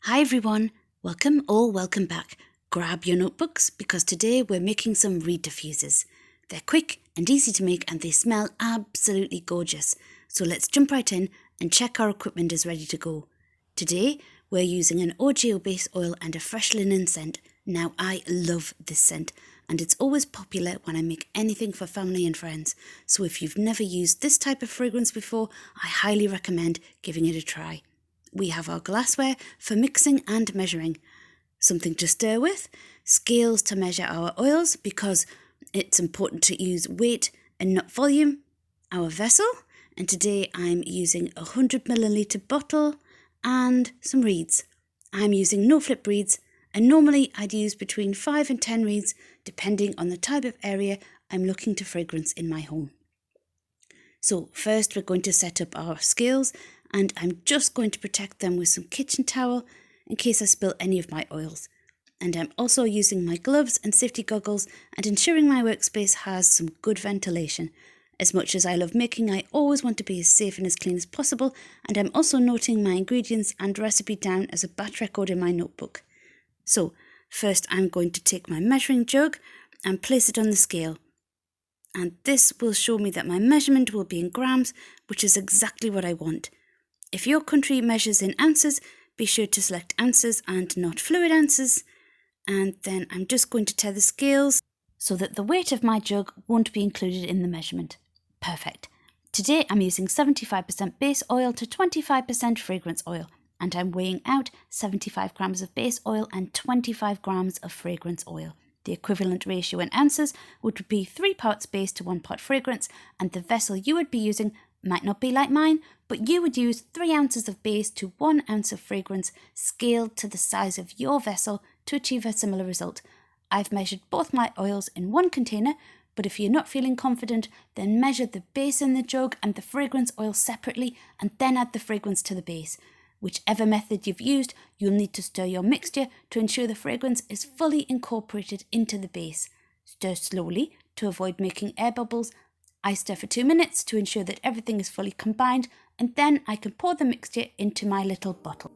Hi everyone, welcome or welcome back. Grab your notebooks because today we're making some reed diffusers. They're quick and easy to make and they smell absolutely gorgeous. So let's jump right in and check our equipment is ready to go. Today we're using an OGO base oil and a fresh linen scent. Now I love this scent and it's always popular when I make anything for family and friends. So if you've never used this type of fragrance before, I highly recommend giving it a try. We have our glassware for mixing and measuring, something to stir with, scales to measure our oils because it's important to use weight and not volume, our vessel, and today I'm using a 100ml bottle and some reeds. I'm using no flip reeds and normally I'd use between 5 and 10 reeds depending on the type of area I'm looking to fragrance in my home. So first we're going to set up our scales and I'm just going to protect them with some kitchen towel in case I spill any of my oils. And I'm also using my gloves and safety goggles and ensuring my workspace has some good ventilation. As much as I love making, I always want to be as safe and as clean as possible, and I'm also noting my ingredients and recipe down as a batch record in my notebook. So first I'm going to take my measuring jug and place it on the scale. And this will show me that my measurement will be in grams, which is exactly what I want. If your country measures in ounces, be sure to select ounces and not fluid ounces. And then I'm just going to tare the scales so that the weight of my jug won't be included in the measurement. Perfect. Today I'm using 75% base oil to 25% fragrance oil, and I'm weighing out 75 grams of base oil and 25 grams of fragrance oil. The equivalent ratio in ounces would be 3 parts base to 1 part fragrance, and the vessel you would be using might not be like mine, but you would use 3 ounces of base to 1 ounce of fragrance scaled to the size of your vessel to achieve a similar result. I've measured both my oils in one container, but if you're not feeling confident, then measure the base in the jug and the fragrance oil separately and then add the fragrance to the base. Whichever method you've used, you'll need to stir your mixture to ensure the fragrance is fully incorporated into the base. Stir slowly to avoid making air bubbles. I stir for 2 minutes to ensure that everything is fully combined, and then I can pour the mixture into my little bottle.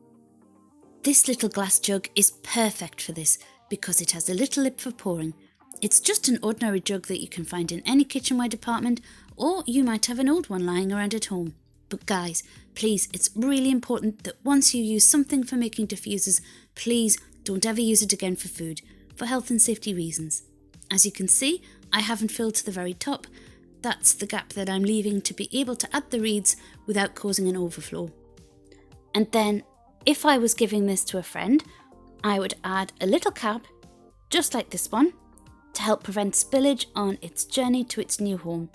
This little glass jug is perfect for this because it has a little lip for pouring. It's just an ordinary jug that you can find in any kitchenware department, or you might have an old one lying around at home. But guys, please, it's really important that once you use something for making diffusers, please don't ever use it again for food, for health and safety reasons. As you can see, I haven't filled to the very top. That's the gap that I'm leaving to be able to add the reeds without causing an overflow. And then, if I was giving this to a friend, I would add a little cap, just like this one, to help prevent spillage on its journey to its new home.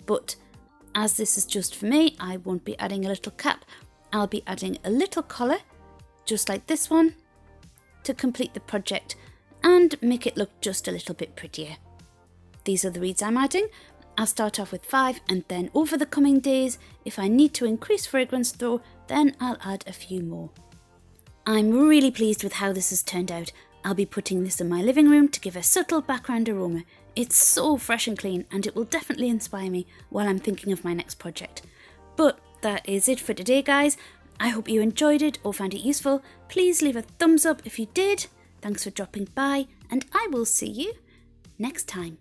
But as this is just for me, I won't be adding a little cap. I'll be adding a little collar, just like this one, to complete the project and make it look just a little bit prettier. These are the reeds I'm adding. I'll start off with 5 and then over the coming days, if I need to increase fragrance though, then I'll add a few more. I'm really pleased with how this has turned out. I'll be putting this in my living room to give a subtle background aroma. It's so fresh and clean and it will definitely inspire me while I'm thinking of my next project. But that is it for today, guys. I hope you enjoyed it or found it useful. Please leave a thumbs up if you did. Thanks for dropping by and I will see you next time.